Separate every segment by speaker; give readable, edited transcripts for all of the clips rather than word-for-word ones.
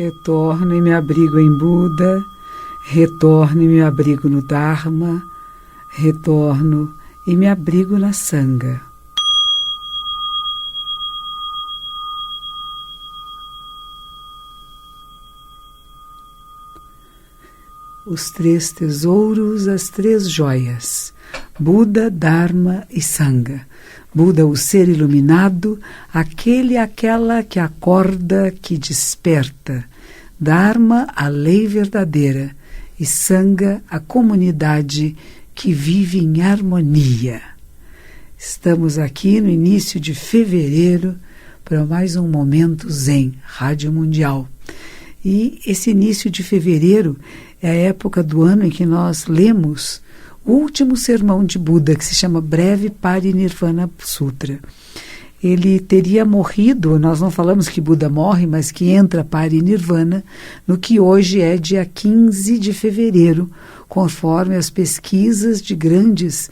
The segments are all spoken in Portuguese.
Speaker 1: Retorno e me abrigo em Buda, retorno e me abrigo no Dharma, retorno e me abrigo na Sangha. Os 3 tesouros, as 3 joias, Buda, Dharma e Sangha. Buda, o ser iluminado, aquele, aquela que acorda, que desperta. Dharma, a lei verdadeira. E Sangha, a comunidade que vive em harmonia. Estamos aqui no início de fevereiro para mais um Momento Zen, Rádio Mundial. E esse início de fevereiro é a época do ano em que nós lemos o último sermão de Buda, que se chama Breve Parinirvana Sutra. Ele teria morrido, nós não falamos que Buda morre, mas que entra Parinirvana, no que hoje é dia 15 de fevereiro, conforme as pesquisas de grandes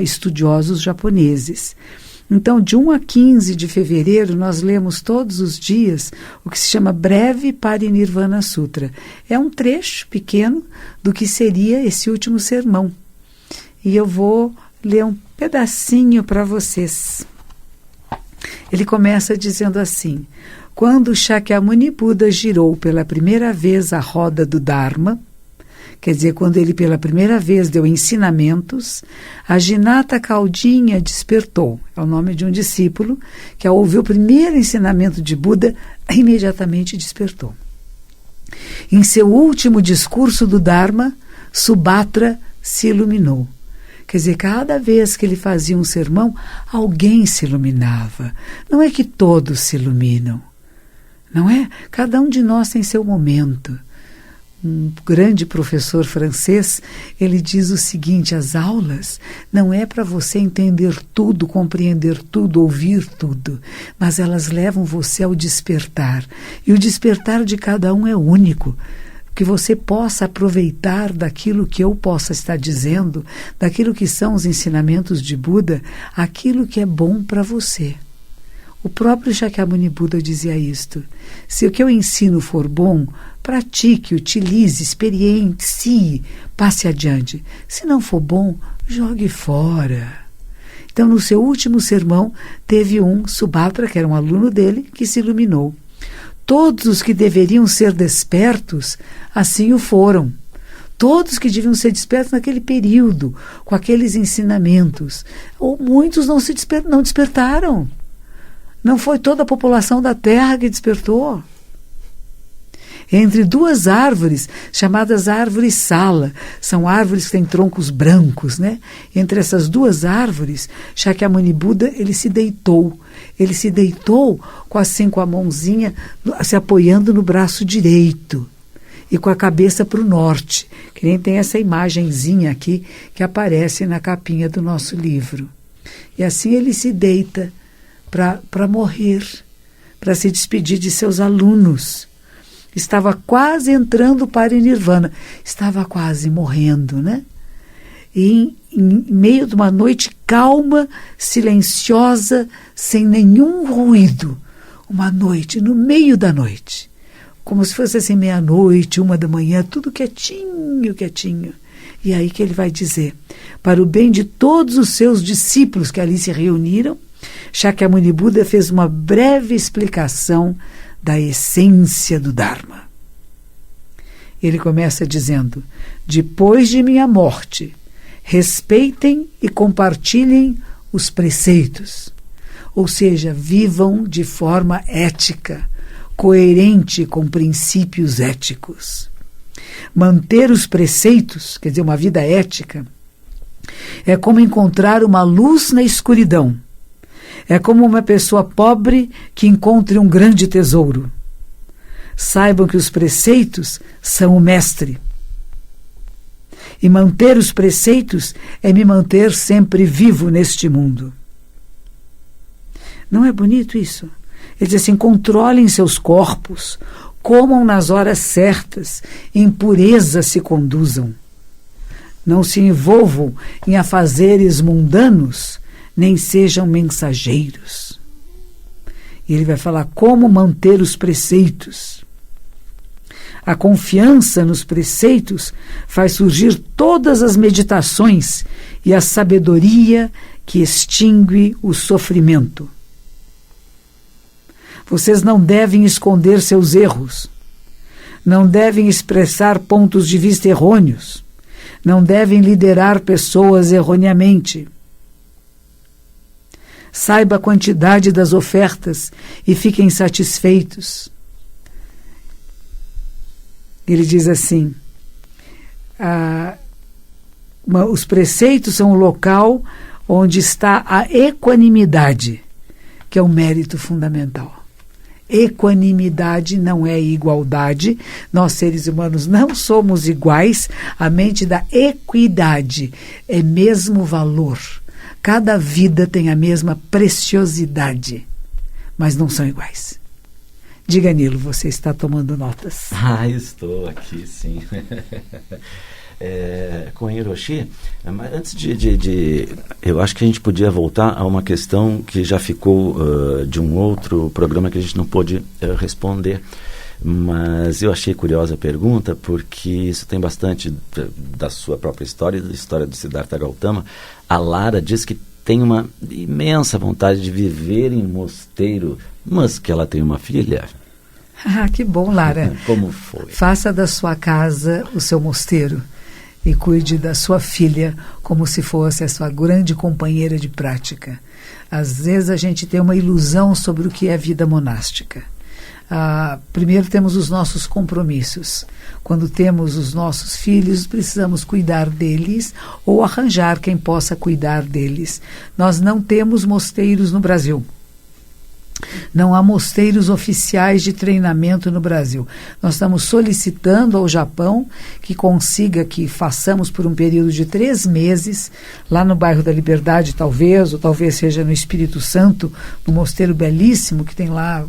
Speaker 1: estudiosos japoneses. Então, de 1 a 15 de fevereiro, nós lemos todos os dias o que se chama Breve Parinirvana Sutra. É um trecho pequeno do que seria esse último sermão. E eu vou ler um pedacinho para vocês. Ele começa dizendo assim: quando Shakyamuni Buda girou pela primeira vez a roda do Dharma, quer dizer, quando ele pela primeira vez deu ensinamentos, a Jinata Caudinha despertou. É o nome de um discípulo que, ao ouvir o primeiro ensinamento de Buda, imediatamente despertou. Em seu último discurso do Dharma, Subhatra se iluminou. Quer dizer, cada vez que ele fazia um sermão, alguém se iluminava. Não é que todos se iluminam, não é? Cada um de nós tem seu momento. Um grande professor francês, ele diz o seguinte: as aulas não é para você entender tudo, compreender tudo, ouvir tudo, mas elas levam você ao despertar. E o despertar de cada um é único. Que você possa aproveitar daquilo que eu possa estar dizendo, daquilo que são os ensinamentos de Buda, aquilo que é bom para você. O próprio Shakyamuni Buda dizia isto: se o que eu ensino for bom, pratique, utilize, experiencie, passe adiante. Se não for bom, jogue fora. Então, no seu último sermão, teve um Subhatra, que era um aluno dele, que se iluminou. Todos os que deveriam ser despertos, assim o foram. Todos que deviam ser despertos naquele período, com aqueles ensinamentos. Ou muitos não despertaram. Não foi toda a população da Terra que despertou. Entre 2 árvores, chamadas árvores sala, são árvores que têm troncos brancos, né? Entre essas 2 árvores, Shakyamuni Buda, ele se deitou. Ele se deitou com a mãozinha se apoiando no braço direito e com a cabeça para o norte, que nem tem essa imagenzinha aqui que aparece na capinha do nosso livro. E assim ele se deita para morrer, para se despedir de seus alunos. Estava quase entrando para Nirvana, estava quase morrendo, né? E em meio de uma noite calma, silenciosa, sem nenhum ruído, uma noite, no meio da noite, como se fosse assim 00:00, 1h, tudo quietinho, quietinho. E aí que ele vai dizer: para o bem de todos os seus discípulos que ali se reuniram, Shakyamuni Buda fez uma breve explicação da essência do Dharma. Ele começa dizendo: depois de minha morte, respeitem e compartilhem os preceitos. Ou seja, vivam de forma ética, coerente com princípios éticos. Manter os preceitos, quer dizer, uma vida ética, é como encontrar uma luz na escuridão. É como uma pessoa pobre que encontre um grande tesouro. Saibam que os preceitos são o mestre. E manter os preceitos é me manter sempre vivo neste mundo. Não é bonito isso? Ele diz assim: controlem seus corpos, comam nas horas certas, em pureza se conduzam. Não se envolvam em afazeres mundanos, nem sejam mensageiros. E ele vai falar como manter os preceitos. A confiança nos preceitos faz surgir todas as meditações e a sabedoria que extingue o sofrimento. Vocês não devem esconder seus erros, não devem expressar pontos de vista errôneos, não devem liderar pessoas erroneamente. Saiba a quantidade das ofertas e fiquem satisfeitos. Ele diz assim, os preceitos são o local onde está a equanimidade, que é o mérito fundamental. Equanimidade não é igualdade. Nós, seres humanos, não somos iguais. A mente da equidade é mesmo valor. Cada vida tem a mesma preciosidade, mas não são iguais. Diga, Nilo, você está tomando notas?
Speaker 2: Estou aqui, sim. Com Hiroshi, mas antes eu acho que a gente podia voltar a uma questão que já ficou de um outro programa que a gente não pôde responder, mas eu achei curiosa a pergunta porque isso tem bastante da sua própria história e da história do Siddhartha Gautama. A Lara diz que tem uma imensa vontade de viver em mosteiro, mas que ela tem uma filha.
Speaker 1: Que bom, Lara.
Speaker 2: Como foi?
Speaker 1: Faça da sua casa o seu mosteiro e cuide da sua filha como se fosse a sua grande companheira de prática. Às vezes a gente tem uma ilusão sobre o que é vida monástica. Primeiro temos os nossos compromissos. Quando temos os nossos filhos, precisamos cuidar deles ou arranjar quem possa cuidar deles. Nós não temos mosteiros no Brasil. Não há mosteiros oficiais de treinamento no Brasil. Nós estamos solicitando ao Japão que consiga que façamos por um período de 3 meses, lá no bairro da Liberdade, talvez, ou talvez seja no Espírito Santo, no mosteiro belíssimo que tem lá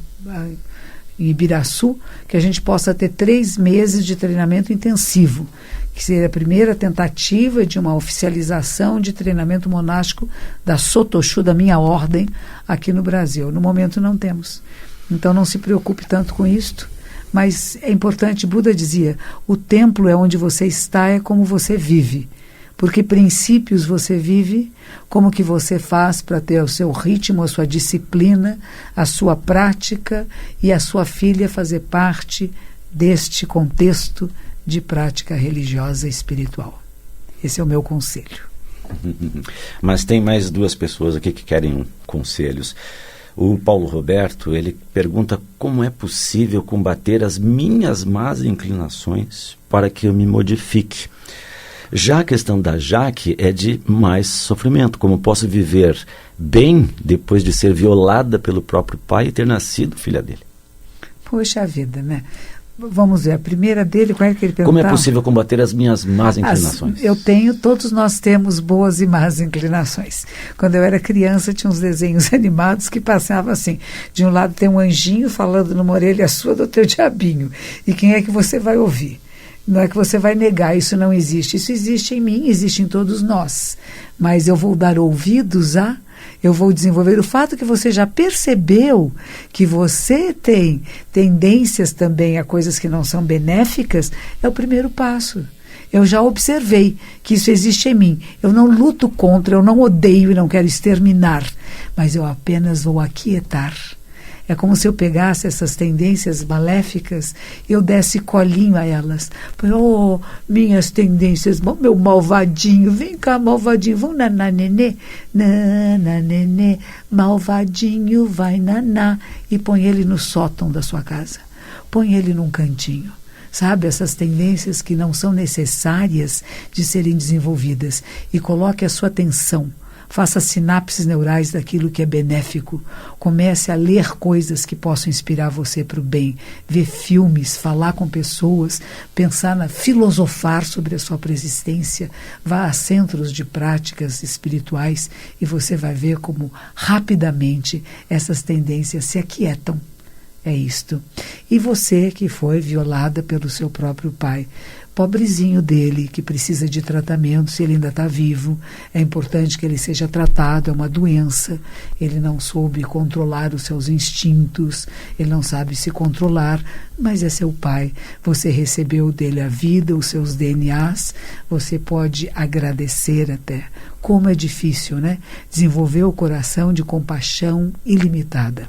Speaker 1: em Ibiraçu, que a gente possa ter 3 meses de treinamento intensivo, que seria a primeira tentativa de uma oficialização de treinamento monástico da Sotoshu, da minha ordem, aqui no Brasil. No momento não temos. Então não se preocupe tanto com isto, mas é importante, Buda dizia, o templo é onde você está, é como você vive. Porque princípios você vive, como que você faz para ter o seu ritmo, a sua disciplina, a sua prática e a sua filha fazer parte deste contexto de prática religiosa e espiritual. Esse é o meu conselho.
Speaker 2: Mas tem mais 2 pessoas aqui que querem conselhos. O Paulo Roberto, ele pergunta como é possível combater as minhas más inclinações para que eu me modifique. Já a questão da Jaque é de mais sofrimento. Como posso viver bem depois de ser violada pelo próprio pai e ter nascido filha dele?
Speaker 1: Poxa vida, né? Vamos ver, a primeira dele, qual é que ele perguntava?
Speaker 2: Como é possível combater as minhas más inclinações?
Speaker 1: Todos nós temos boas e más inclinações. Quando eu era criança, tinha uns desenhos animados que passavam assim, de um lado tem um anjinho falando numa orelha sua do teu diabinho. E quem é que você vai ouvir? Não é que você vai negar, isso não existe. Isso existe em mim, existe em todos nós. Mas eu vou dar ouvidos eu vou desenvolver o fato que você já percebeu que você tem tendências também a coisas que não são benéficas, é o primeiro passo. Eu já observei que isso existe em mim. Eu não luto contra, eu não odeio e não quero exterminar, mas eu apenas vou aquietar. É como se eu pegasse essas tendências maléficas e eu desse colinho a elas. Oh, minhas tendências, meu malvadinho, vem cá, malvadinho, vamos naná, nenê, naná, nenê, malvadinho, vai naná. E põe ele no sótão da sua casa. Põe ele num cantinho. Sabe, essas tendências que não são necessárias de serem desenvolvidas. E coloque a sua atenção. Faça sinapses neurais daquilo que é benéfico. Comece a ler coisas que possam inspirar você para o bem. Ver filmes, falar com pessoas, filosofar sobre a sua existência. Vá a centros de práticas espirituais e você vai ver como rapidamente essas tendências se aquietam É isto. E você que foi violada pelo seu próprio pai, pobrezinho dele, que precisa de tratamento, se ele ainda está vivo, é importante que ele seja tratado, é uma doença, ele não soube controlar os seus instintos, ele não sabe se controlar, mas é seu pai, você recebeu dele a vida, os seus DNAs, você pode agradecer até. Como é difícil, né? Desenvolver o coração de compaixão ilimitada.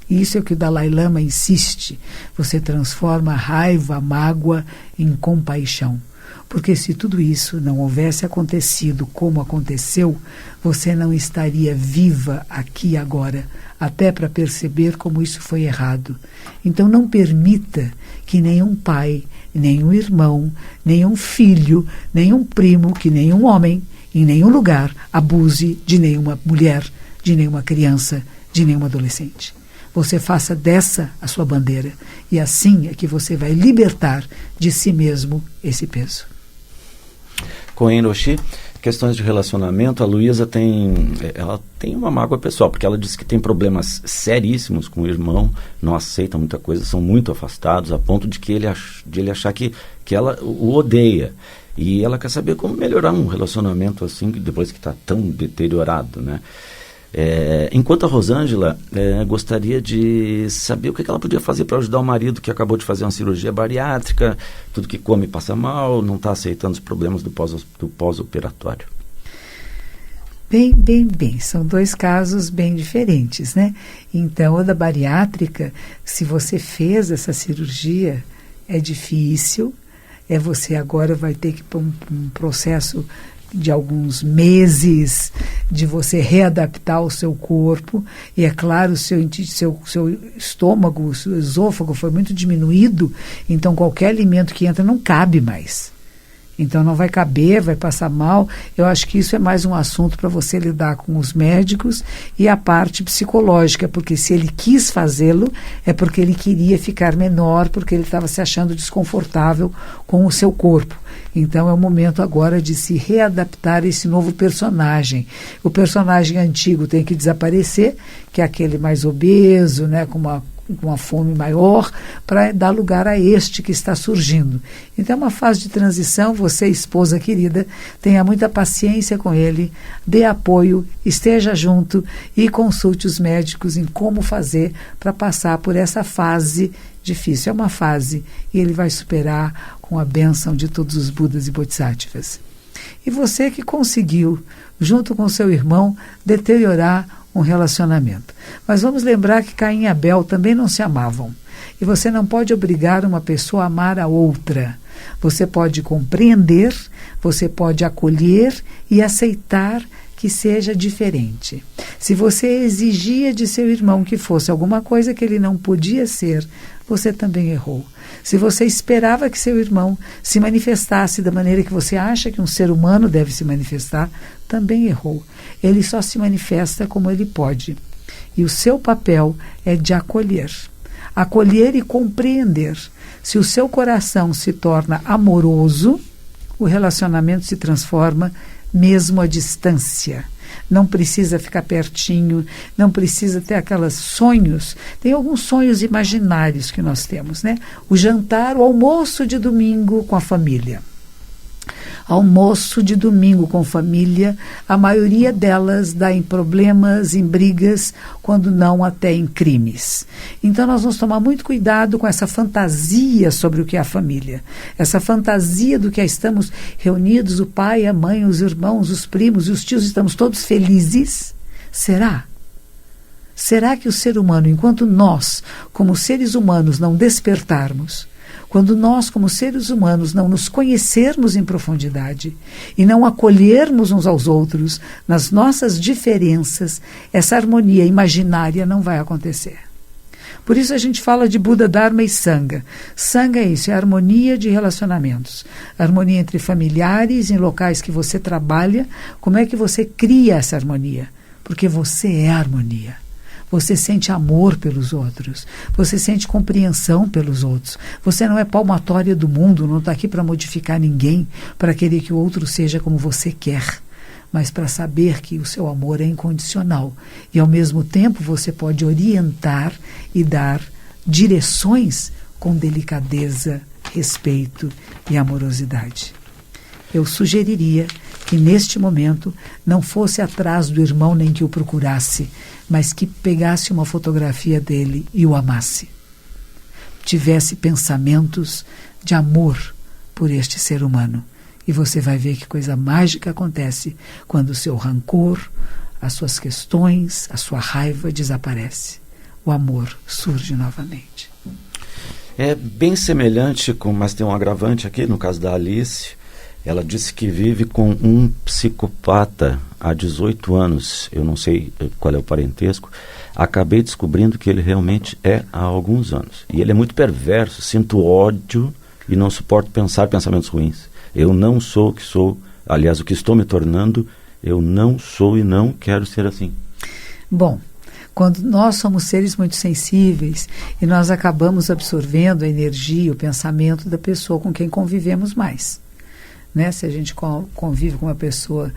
Speaker 1: E isso é o que o Dalai Lama insiste. Você transforma a raiva, a mágoa em compaixão. Porque se tudo isso não houvesse acontecido como aconteceu, você não estaria viva aqui e agora, até para perceber como isso foi errado. Então não permita que nenhum pai, nenhum irmão, nenhum filho, nenhum primo, que nenhum homem, em nenhum lugar, abuse de nenhuma mulher, de nenhuma criança, de nenhum adolescente. Você faça dessa a sua bandeira. E assim é que você vai libertar de si mesmo esse peso.
Speaker 2: Koen Roshi, questões de relacionamento, a Luísa ela tem uma mágoa pessoal, porque ela disse que tem problemas seríssimos com o irmão, não aceita muita coisa, são muito afastados, a ponto de ele achar que ela o odeia. E ela quer saber como melhorar um relacionamento assim, depois que está tão deteriorado, né? Enquanto a Rosângela gostaria de saber o que ela podia fazer para ajudar o marido que acabou de fazer uma cirurgia bariátrica, tudo que come passa mal, não está aceitando os problemas do pós-operatório.
Speaker 1: Bem, são dois casos bem diferentes, né? Então, o da bariátrica, se você fez essa cirurgia, é difícil, você agora vai ter que ir para um processo de alguns meses, de você readaptar o seu corpo, e é claro, o seu estômago, o seu esôfago foi muito diminuído, então qualquer alimento que entra não cabe mais. Então não vai caber, vai passar mal. Eu acho que isso é mais um assunto para você lidar com os médicos e a parte psicológica, porque se ele quis fazê-lo, é porque ele queria ficar menor, porque ele estava se achando desconfortável com o seu corpo. Então é o momento agora de se readaptar a esse novo personagem. O personagem antigo tem que desaparecer, que é aquele mais obeso, né, com uma fome maior, para dar lugar a este que está surgindo. Então é uma fase de transição. Você, esposa querida, tenha muita paciência com ele, dê apoio, esteja junto e consulte os médicos em como fazer para passar por essa fase difícil. É uma fase e ele vai superar com a bênção de todos os Budas e Bodhisattvas. E você que conseguiu, junto com seu irmão, deteriorar um relacionamento. Mas vamos lembrar que Caim e Abel também não se amavam. E você não pode obrigar uma pessoa a amar a outra. Você pode compreender, você pode acolher e aceitar que seja diferente. Se você exigia de seu irmão que fosse alguma coisa que ele não podia ser, você também errou. Se você esperava que seu irmão se manifestasse da maneira que você acha que um ser humano deve se manifestar, também errou. Ele só se manifesta como ele pode. E o seu papel é de acolher. Acolher e compreender. Se o seu coração se torna amoroso, o relacionamento se transforma mesmo à distância. Não precisa ficar pertinho, não precisa ter aqueles sonhos. Tem alguns sonhos imaginários que nós temos, né? O jantar, o almoço de domingo com a família. Almoço de domingo com família, a maioria delas dá em problemas, em brigas, quando não até em crimes. Então nós vamos tomar muito cuidado com essa fantasia sobre o que é a família. Essa fantasia do que é estamos reunidos, o pai, a mãe, os irmãos, os primos e os tios, estamos todos felizes. Será? Será que o ser humano, enquanto nós, como seres humanos, não despertarmos, quando nós, como seres humanos, não nos conhecermos em profundidade e não acolhermos uns aos outros nas nossas diferenças, essa harmonia imaginária não vai acontecer. Por isso a gente fala de Buda, Dharma e Sangha. Sangha é isso, é a harmonia de relacionamentos. Harmonia entre familiares, em locais que você trabalha. Como é que você cria essa harmonia? Porque você é a harmonia. Você sente amor pelos outros, você sente compreensão pelos outros. Você não é palmatória do mundo, não está aqui para modificar ninguém, para querer que o outro seja como você quer, mas para saber que o seu amor é incondicional. E ao mesmo tempo você pode orientar e dar direções com delicadeza, respeito e amorosidade. Eu sugeriria que neste momento não fosse atrás do irmão nem que o procurasse, mas que pegasse uma fotografia dele e o amasse. Tivesse pensamentos de amor por este ser humano. E você vai ver que coisa mágica acontece quando o seu rancor, as suas questões, a sua raiva desaparece. O amor surge novamente.
Speaker 2: É bem semelhante, mas tem um agravante aqui, no caso da Alice. Ela disse que vive com um psicopata há 18 anos. Eu não sei qual é o parentesco. Acabei descobrindo que ele realmente é há alguns anos. E ele é muito perverso, sinto ódio e não suporto pensar pensamentos ruins. Eu não sou o que sou, aliás, o que estou me tornando, eu não sou e não quero ser assim.
Speaker 1: Bom, quando nós somos seres muito sensíveis e nós acabamos absorvendo a energia, o pensamento da pessoa com quem convivemos mais. Né? Se a gente convive com uma pessoa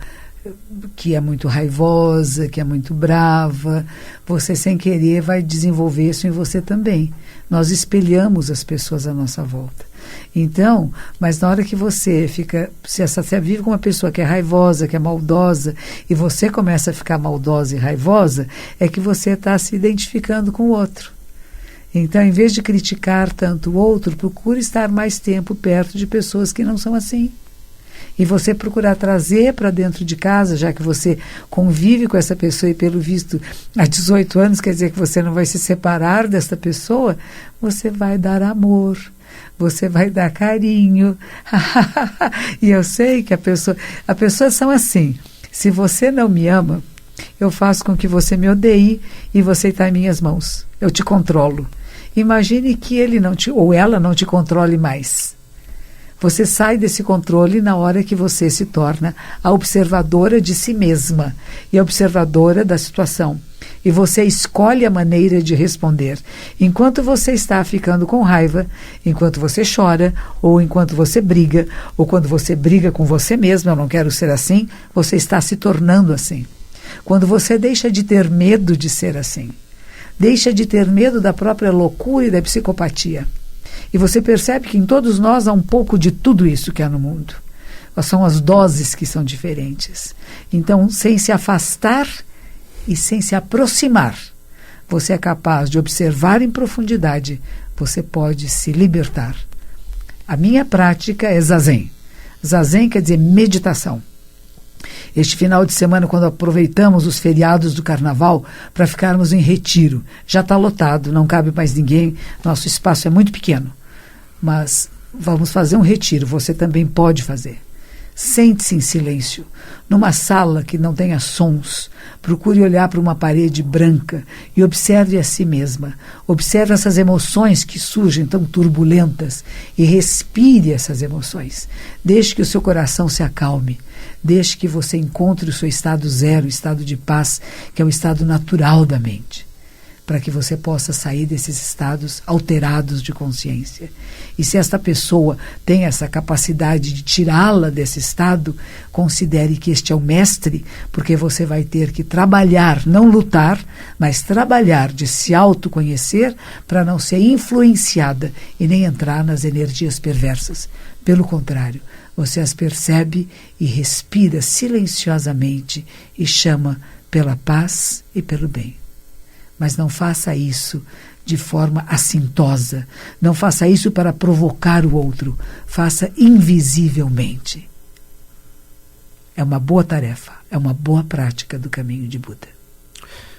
Speaker 1: que é muito raivosa, que é muito brava, você sem querer vai desenvolver isso em você também. Nós espelhamos as pessoas à nossa volta. Então, mas na hora que você fica, se você vive com uma pessoa que é raivosa, que é maldosa, e você começa a ficar maldosa e raivosa, é que você está se identificando com o outro. Então, em vez de criticar tanto o outro, procure estar mais tempo perto de pessoas que não são assim. E você procurar trazer para dentro de casa, já que você convive com essa pessoa e, pelo visto, há 18 anos, quer dizer que você não vai se separar dessa pessoa, você vai dar amor, você vai dar carinho. E eu sei que as pessoas são assim. Se você não me ama, eu faço com que você me odeie e você está em minhas mãos. Eu te controlo. Imagine que ele não te, ou ela não te controle mais. Você sai desse controle na hora que você se torna a observadora de si mesma e a observadora da situação. E você escolhe a maneira de responder. Enquanto você está ficando com raiva, enquanto você chora, ou enquanto você briga, ou quando você briga com você mesma, eu não quero ser assim, você está se tornando assim. Quando você deixa de ter medo de ser assim, deixa de ter medo da própria loucura e da psicopatia. E você percebe que em todos nós há um pouco de tudo isso que há no mundo. São as doses que são diferentes. Então, sem se afastar e sem se aproximar, você é capaz de observar em profundidade, você pode se libertar. A minha prática é zazen. Zazen quer dizer meditação. Este final de semana, quando aproveitamos os feriados do carnaval para ficarmos em retiro, já está lotado, não cabe mais ninguém, nosso espaço é muito pequeno. Mas vamos fazer um retiro, você também pode fazer. Sente-se em silêncio, numa sala que não tenha sons. Procure olhar para uma parede branca e observe a si mesma. Observe essas emoções que surgem tão turbulentas e respire essas emoções. Deixe que o seu coração se acalme. Deixe que você encontre o seu estado zero, o estado de paz, que é o estado natural da mente, para que você possa sair desses estados alterados de consciência. E se esta pessoa tem essa capacidade de tirá-la desse estado, considere que este é o mestre, porque você vai ter que trabalhar, não lutar, mas trabalhar de se autoconhecer para não ser influenciada e nem entrar nas energias perversas. Pelo contrário, você as percebe e respira silenciosamente e chama pela paz e pelo bem. Mas não faça isso de forma assintosa. Não faça isso para provocar o outro. Faça invisivelmente. É uma boa tarefa, é uma boa prática do caminho de Buda.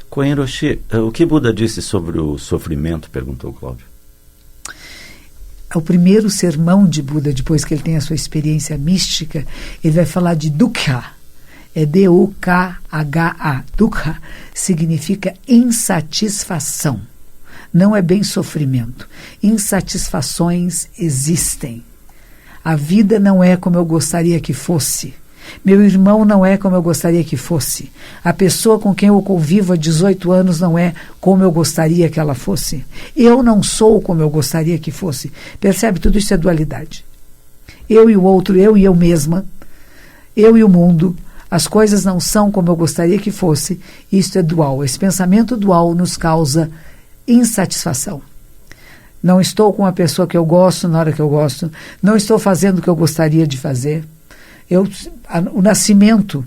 Speaker 2: Koen Roshi, o que Buda disse sobre o sofrimento? Perguntou Cláudio.
Speaker 1: O primeiro sermão de Buda, depois que ele tem a sua experiência mística, ele vai falar de dukkha. É D-U-K-H-A. Dukkha significa insatisfação. Não é bem sofrimento. Insatisfações existem. A vida não é como eu gostaria que fosse. Meu irmão não é como eu gostaria que fosse. A pessoa com quem eu convivo há 18 anos não é como eu gostaria que ela fosse. Eu não sou como eu gostaria que fosse. Percebe? Tudo isso é dualidade. Eu e o outro, eu e eu mesma, eu e o mundo. As coisas não são como eu gostaria que fosse. Isto é dual. Esse pensamento dual nos causa insatisfação. Não estou com a pessoa que eu gosto na hora que eu gosto. Não estou fazendo o que eu gostaria de fazer. O nascimento,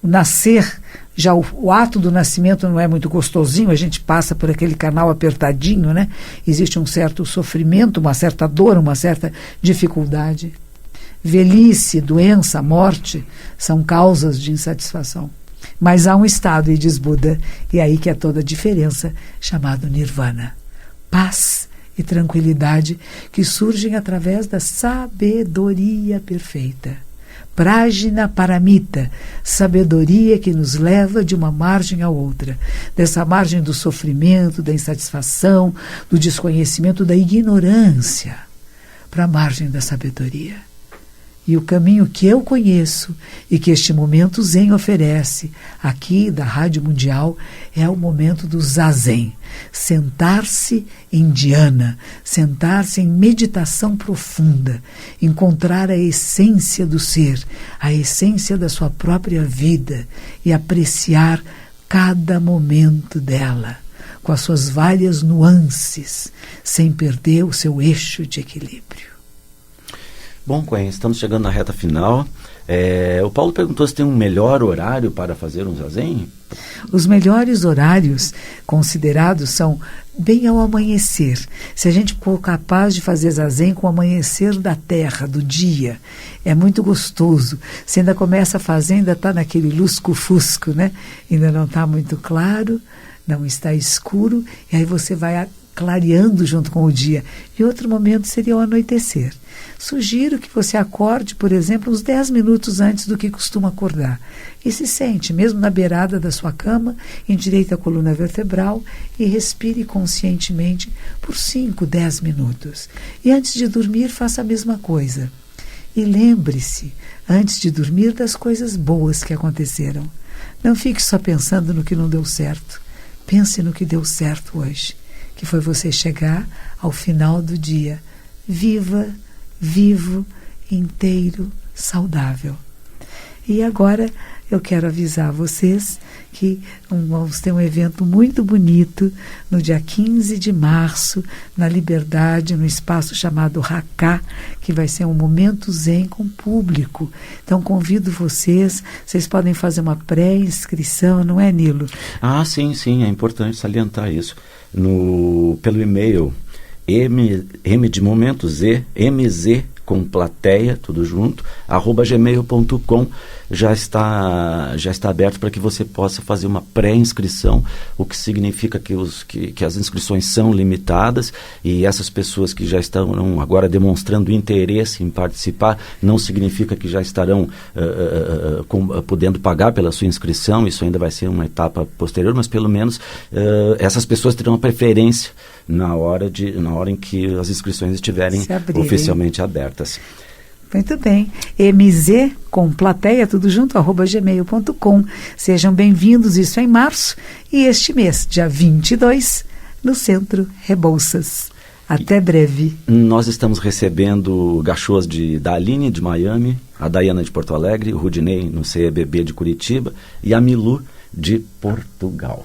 Speaker 1: o nascer, já o ato do nascimento não é muito gostosinho, a gente passa por aquele canal apertadinho, né? Existe um certo sofrimento, uma certa dor, uma certa dificuldade. Velhice, doença, morte são causas de insatisfação. Mas há um estado, e diz Buda, e é aí que é toda a diferença, chamado Nirvana. Paz e tranquilidade que surgem através da sabedoria perfeita. Prajna Paramita, sabedoria que nos leva de uma margem a outra, dessa margem do sofrimento, da insatisfação, do desconhecimento, da ignorância, para a margem da sabedoria. E o caminho que eu conheço e que este momento Zen oferece, aqui da Rádio Mundial, é o momento do Zazen. Sentar-se em dhyana, sentar-se em meditação profunda, encontrar a essência do ser, a essência da sua própria vida e apreciar cada momento dela, com as suas várias nuances, sem perder o seu eixo de equilíbrio.
Speaker 2: Bom, Quen, estamos chegando na reta final. O Paulo perguntou se tem um melhor horário para fazer um zazen.
Speaker 1: Os melhores horários considerados são bem ao amanhecer. Se a gente for capaz de fazer zazen com o amanhecer da terra, do dia, é muito gostoso. Você ainda começa a fazer, ainda está naquele lusco-fusco, né? Ainda não está muito claro, não está escuro, e aí você vai clareando junto com o dia. E outro momento seria o anoitecer. Sugiro que você acorde, por exemplo, uns 10 minutos antes do que costuma acordar. E se sente, mesmo na beirada da sua cama, endireite a coluna vertebral e respire conscientemente por 5, 10 minutos. E antes de dormir, faça a mesma coisa. E lembre-se, antes de dormir, das coisas boas que aconteceram. Não fique só pensando no que não deu certo. Pense no que deu certo hoje, que foi você chegar ao final do dia vivo, inteiro, saudável. E agora eu quero avisar vocês que vamos ter um evento muito bonito no dia 15 de março, na Liberdade, no espaço chamado Haká, que vai ser um momento zen com público. Então convido vocês podem fazer uma pré-inscrição, não é, Nilo?
Speaker 2: Ah, sim, é importante salientar isso. Pelo e-mail m de momento z, mz com plateia, tudo junto, @gmail.com, já está aberto para que você possa fazer uma pré-inscrição, o que significa que as inscrições são limitadas, e essas pessoas que já estão agora demonstrando interesse em participar, não significa que já estarão podendo pagar pela sua inscrição. Isso ainda vai ser uma etapa posterior, mas pelo menos essas pessoas terão a preferência na hora em que as inscrições estiverem oficialmente abertas.
Speaker 1: Muito bem. MZ com plateia, tudo junto, @gmail.com. Sejam bem-vindos, isso é em março. E este mês, dia 22, no Centro Rebouças. Até breve.
Speaker 2: Nós estamos recebendo gachôs da Aline, de Miami, a Dayana, de Porto Alegre, o Rudinei, no CEBB de Curitiba, e a Milu, de Portugal.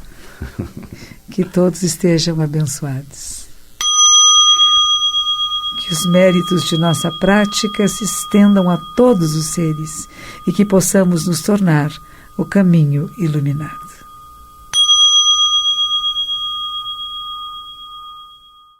Speaker 1: Que todos estejam abençoados. Que os méritos de nossa prática se estendam a todos os seres e que possamos nos tornar o caminho iluminado.